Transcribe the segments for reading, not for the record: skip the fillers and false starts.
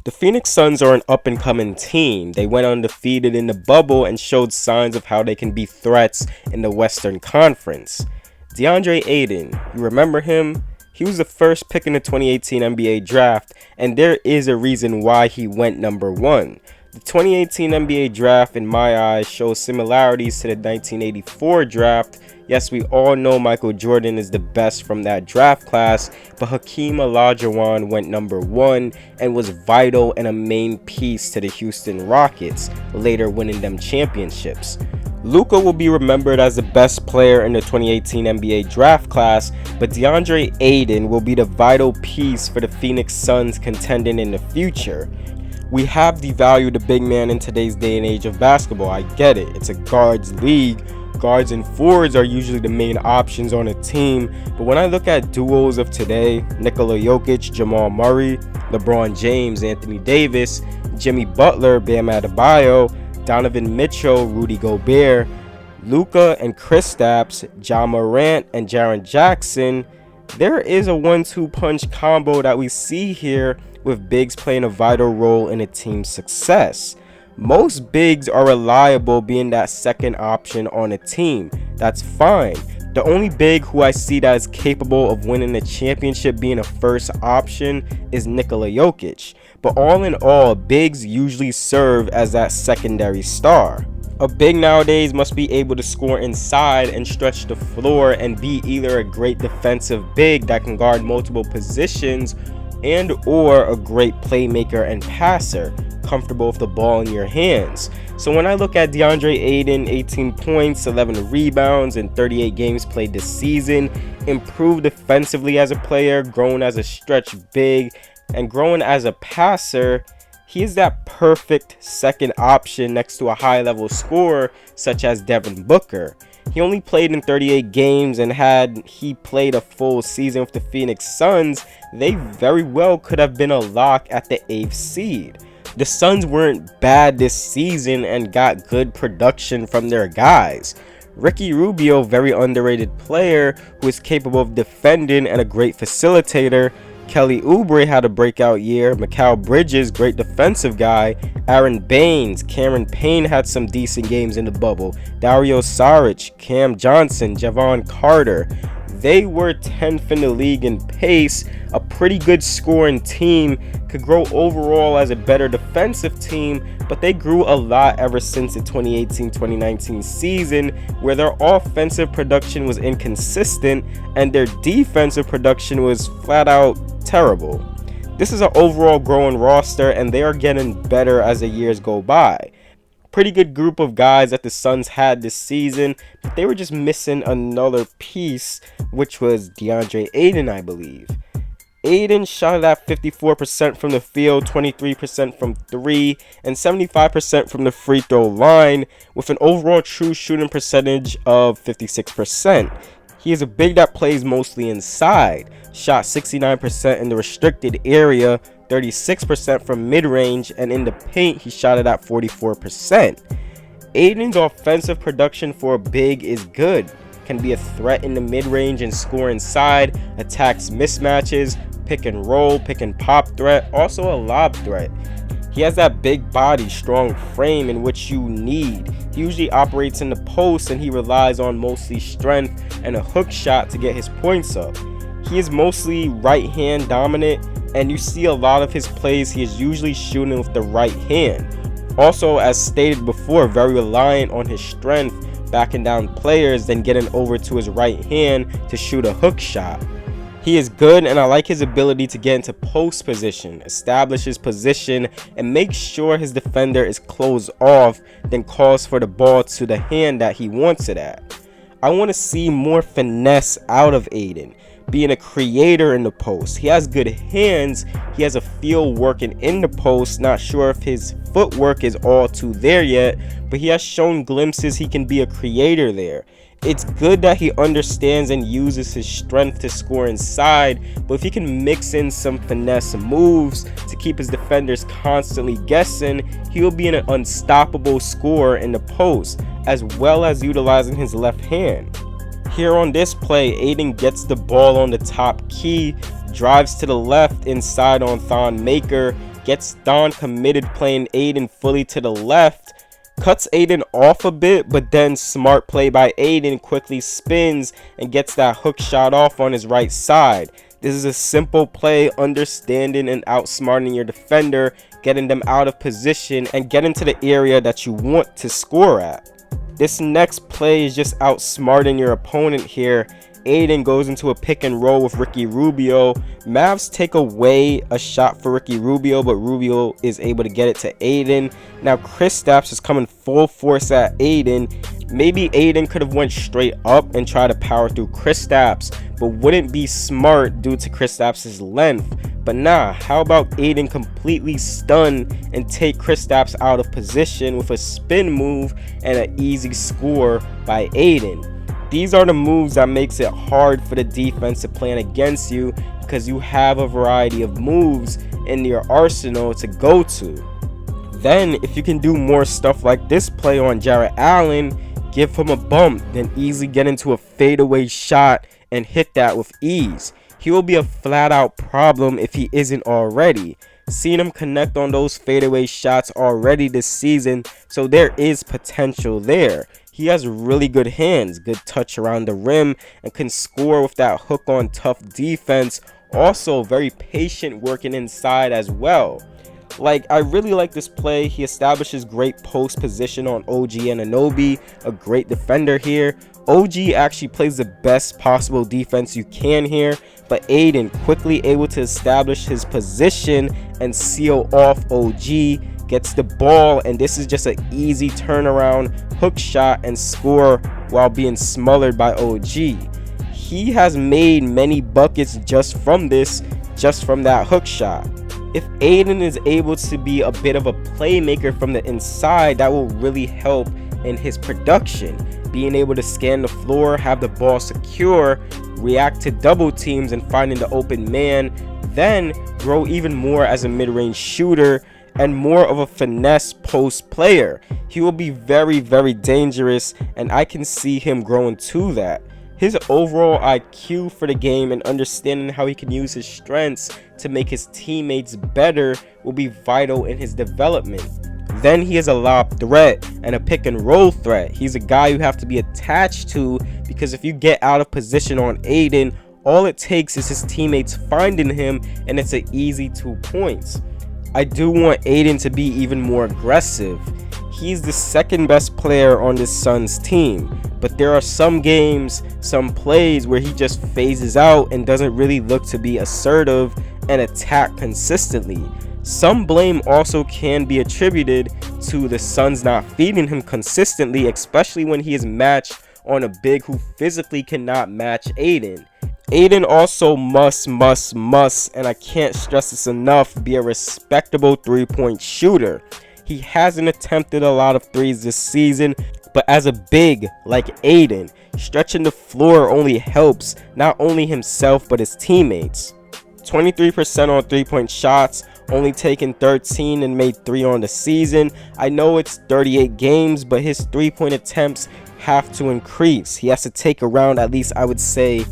The Phoenix Suns are an up-and-coming team. They went undefeated in the bubble and showed signs of how they can be threats in the Western Conference. Deandre Ayton, you remember him? He was the first pick in the 2018 NBA draft, and there is a reason why he went number 1. The 2018 NBA draft, in my eyes, shows similarities to the 1984 draft. Yes, we all know Michael Jordan is the best from that draft class, but Hakeem Olajuwon went number 1 and was vital and a main piece to the Houston Rockets, later winning them championships. Luka will be remembered as the best player in the 2018 NBA draft class, but Deandre Ayton will be the vital piece for the Phoenix Suns contending in the future. We have devalued the big man in today's day and age of basketball. I get it. It's a guards league. Guards and forwards are usually the main options on a team. But when I look at duos of today, Nikola Jokic, Jamal Murray, LeBron James, Anthony Davis, Jimmy Butler, Bam Adebayo, Donovan Mitchell, Rudy Gobert, Luka and Kristaps, Ja Morant and Jaren Jackson, there is a 1-2 punch combo that we see here, with bigs playing a vital role in a team's success. Most bigs are reliable being that second option on a team. That's fine. The only big who I see that is capable of winning a championship being a first option is Nikola Jokic. But all in all, bigs usually serve as that secondary star. A big nowadays must be able to score inside and stretch the floor and be either a great defensive big that can guard multiple positions and or a great playmaker and passer, comfortable with the ball in your hands. So when I look at Deandre Ayton, 18 points, 11 rebounds in 38 games played this season, improved defensively as a player, grown as a stretch big, and growing as a passer, he is that perfect second option next to a high-level scorer such as Devin Booker. He only played in 38 games, and had he played a full season with the Phoenix Suns, they very well could have been a lock at the 8th seed. The Suns weren't bad this season and got good production from their guys. Ricky Rubio, very underrated player who is capable of defending and a great facilitator. Kelly Oubre had a breakout year. Mikal Bridges, great defensive guy. Aaron Baines, Cameron Payne had some decent games in the bubble. Dario Saric, Cam Johnson, Javon Carter. They were 10th in the league in pace, a pretty good scoring team, could grow overall as a better defensive team, but they grew a lot ever since the 2018-2019 season, where their offensive production was inconsistent and their defensive production was flat out terrible. This is an overall growing roster, and they are getting better as the years go by. Pretty good group of guys that the Suns had this season, but they were just missing another piece, which was Deandre Ayton, I believe. Ayton shot at 54% from the field, 23% from 3, and 75% from the free throw line, with an overall true shooting percentage of 56%. He is a big that plays mostly inside, shot 69% in the restricted area, 36% from mid-range, and in the paint he shot it at 44%. Ayton's offensive production for a big is good, can be a threat in the mid-range and score inside, attacks mismatches, pick and roll, pick and pop threat, also a lob threat. He has that big body, strong frame in which you need. He usually operates in the post, and he relies on mostly strength and a hook shot to get his points up. He is mostly right hand dominant, and you see a lot of his plays he is usually shooting with the right hand. Also, as stated before, very reliant on his strength, backing down players, then getting over to his right hand to shoot a hook shot. He is good, and I like his ability to get into post position, establish his position, and make sure his defender is closed off, then calls for the ball to the hand that he wants it at. I want to see more finesse out of Ayton, being a creator in the post. He has good hands, he has a feel working in the post, not sure if his footwork is all too there yet, but he has shown glimpses he can be a creator there. It's good that he understands and uses his strength to score inside, but if he can mix in some finesse moves to keep his defenders constantly guessing, he'll be an unstoppable scorer in the post, as well as utilizing his left hand. Here on this play, Ayton gets the ball on the top key, drives to the left inside on Thon Maker, gets Don committed playing Ayton fully to the left, cuts Ayton off a bit, but then smart play by Ayton quickly spins and gets that hook shot off on his right side. This is a simple play, understanding and outsmarting your defender, getting them out of position and getting to the area that you want to score at. This next play is just outsmarting your opponent here. Ayton goes into a pick and roll with Ricky Rubio. Mavs take away a shot for Ricky Rubio, but Rubio is able to get it to Ayton. Now Kristaps is coming full force at Ayton. Maybe Ayton could have went straight up and tried to power through Kristaps, but wouldn't be smart due to Kristaps' length. But nah, how about Ayton completely stun and take Kristaps out of position with a spin move and an easy score by Ayton. These are the moves that makes it hard for the defense to plan against you, because you have a variety of moves in your arsenal to go to. Then if you can do more stuff like this play on Jarrett Allen, give him a bump, then easily get into a fadeaway shot and hit that with ease. He will be a flat out problem if he isn't already. Seen him connect on those fadeaway shots already this season, so there is potential there. He has really good hands, good touch around the rim, and can score with that hook on tough defense. Also very patient working inside as well. I really like this play. He establishes great post position on OG Anunoby, a great defender here. OG actually plays the best possible defense you can here, but Ayton quickly able to establish his position and seal off OG, gets the ball, and this is just an easy turnaround hook shot and score while being smothered by OG. He has made many buckets just from that hook shot. If Ayton is able to be a bit of a playmaker from the inside, that will really help in his production. Being able to scan the floor, have the ball secure, react to double teams and finding the open man, then grow even more as a mid-range shooter and more of a finesse post player. He will be very, very dangerous, and I can see him growing to that. His overall IQ for the game and understanding how he can use his strengths to make his teammates better will be vital in his development. Then he is a lob threat and a pick and roll threat. He's a guy you have to be attached to, because if you get out of position on Ayton, all it takes is his teammates finding him and it's an easy 2 points. I do want Ayton to be even more aggressive. He's the second best player on this Suns team, but there are some games, some plays where he just phases out and doesn't really look to be assertive and attack consistently. Some blame also can be attributed to the Suns not feeding him consistently, especially when he is matched on a big who physically cannot match Ayton. Ayton also must, and I can't stress this enough, be a respectable three-point shooter. He hasn't attempted a lot of threes this season, but as a big like Ayton, stretching the floor only helps not only himself but his teammates. 23% on three-point shots, only taken 13 and made 3 on the season. I know it's 38 games, but his three-point attempts have to increase. He has to take around, at least I would say,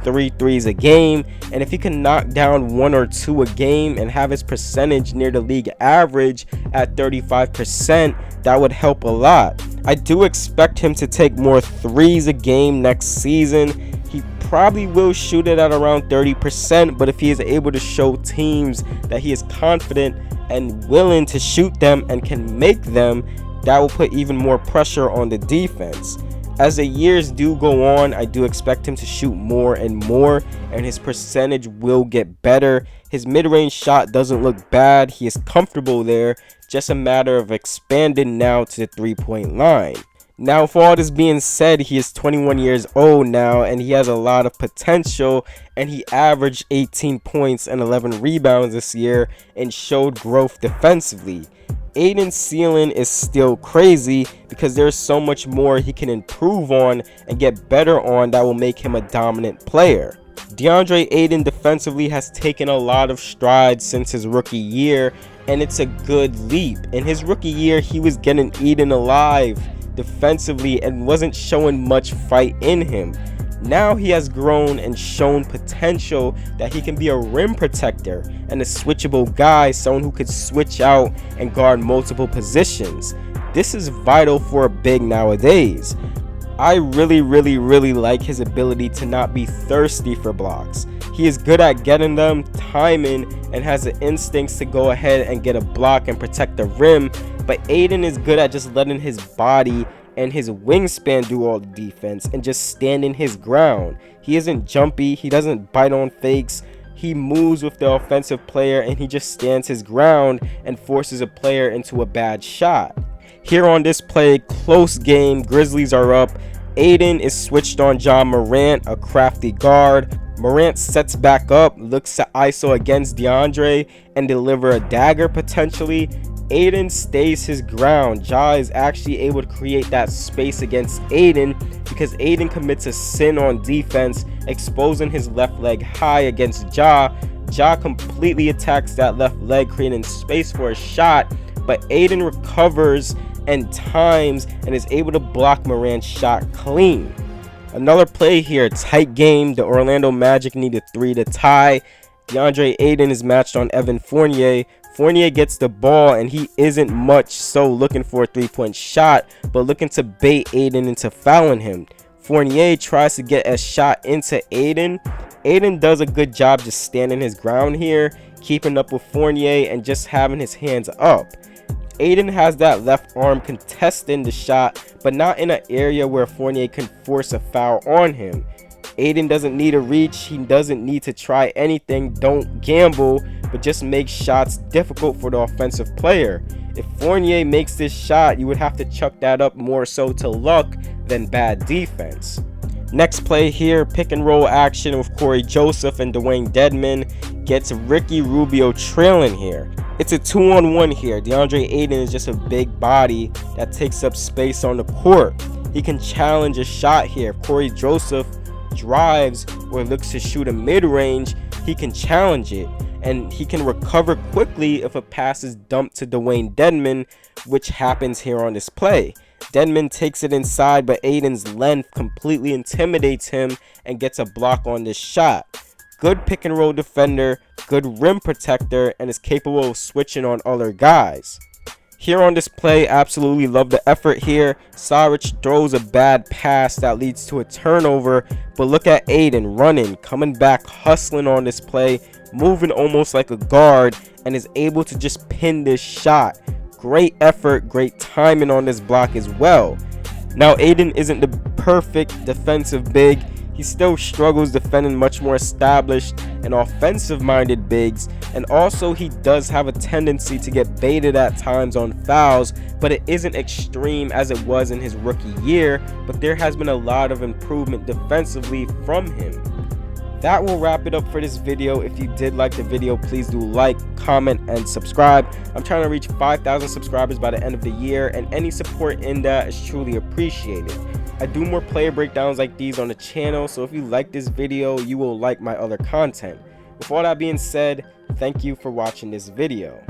3 threes a game, and if he can knock down 1 or 2 a game and have his percentage near the league average at 35%, that would help a lot. I do expect him to take more threes a game next season. He probably will shoot it at around 30%, but if he is able to show teams that he is confident and willing to shoot them and can make them, that will put even more pressure on the defense. As the years do go on, I do expect him to shoot more and more, and his percentage will get better. His mid-range shot doesn't look bad. He is comfortable there. Just a matter of expanding now to the three-point line. Now, with all this being said, he is 21 years old now, and he has a lot of potential, and he averaged 18 points and 11 rebounds this year and showed growth defensively. Ayton's ceiling is still crazy because there's so much more he can improve on and get better on that will make him a dominant player. Deandre Ayton defensively has taken a lot of strides since his rookie year, and it's a good leap. In his rookie year, he was getting eaten alive defensively and wasn't showing much fight in him. Now he has grown and shown potential that he can be a rim protector and a switchable guy, someone who could switch out and guard multiple positions. This is vital for a big nowadays. I really like his ability to not be thirsty for blocks. He is good at getting them, timing, and has the instincts to go ahead and get a block and protect the rim, but Ayton is good at just letting his body and his wingspan do all the defense and just standing his ground. He isn't jumpy, he doesn't bite on fakes, he moves with the offensive player and he just stands his ground and forces a player into a bad shot. Here on this play, close game, Grizzlies are up. Ayton is switched on John Morant, a crafty guard. Morant sets back up, looks to ISO against Deandre and deliver a dagger potentially. Ayton stays his ground. Ja is actually able to create that space against Ayton because Ayton commits a sin on defense, exposing his left leg high against Ja. Ja completely attacks that left leg, creating space for a shot, but Ayton recovers and times and is able to block Morant's shot clean. Another play here, tight game. The Orlando Magic need a 3 to tie. Deandre Ayton is matched on Evan Fournier. Fournier gets the ball and he isn't much so looking for a 3-point shot, but looking to bait Ayton into fouling him. Fournier tries to get a shot into Ayton. Ayton does a good job just standing his ground here, keeping up with Fournier and just having his hands up. Ayton has that left arm contesting the shot, but not in an area where Fournier can force a foul on him. Ayton doesn't need a reach, he doesn't need to try anything, don't gamble, but just make shots difficult for the offensive player. If Fournier makes this shot, you would have to chuck that up more so to luck than bad defense. Next play here, pick and roll action with Corey Joseph and Dwayne Dedmon gets Ricky Rubio trailing here. It's a 2-on-1 here. Deandre Ayton is just a big body that takes up space on the court. He can challenge a shot here. If Corey Joseph drives or looks to shoot a mid-range, he can challenge it. And he can recover quickly if a pass is dumped to Dwayne Dedmon, which happens here on this play. Dedmon takes it inside, but Ayton's length completely intimidates him and gets a block on this shot. Good pick and roll defender, good rim protector, and is capable of switching on other guys. Here on this play, absolutely love the effort here. Saric throws a bad pass that leads to a turnover, but look at Ayton running, coming back, hustling on this play, moving almost like a guard, and is able to just pin this shot. Great effort, great timing on this block as well. Now, Ayton isn't the perfect defensive big. He still struggles defending much more established and offensive-minded bigs, and also he does have a tendency to get baited at times on fouls, but it isn't extreme as it was in his rookie year, but there has been a lot of improvement defensively from him. That will wrap it up for this video. If you did like the video, please do like, comment, and subscribe. I'm trying to reach 5,000 subscribers by the end of the year, and any support in that is truly appreciated. I do more player breakdowns like these on the channel, so if you like this video, you will like my other content. With all that being said, thank you for watching this video.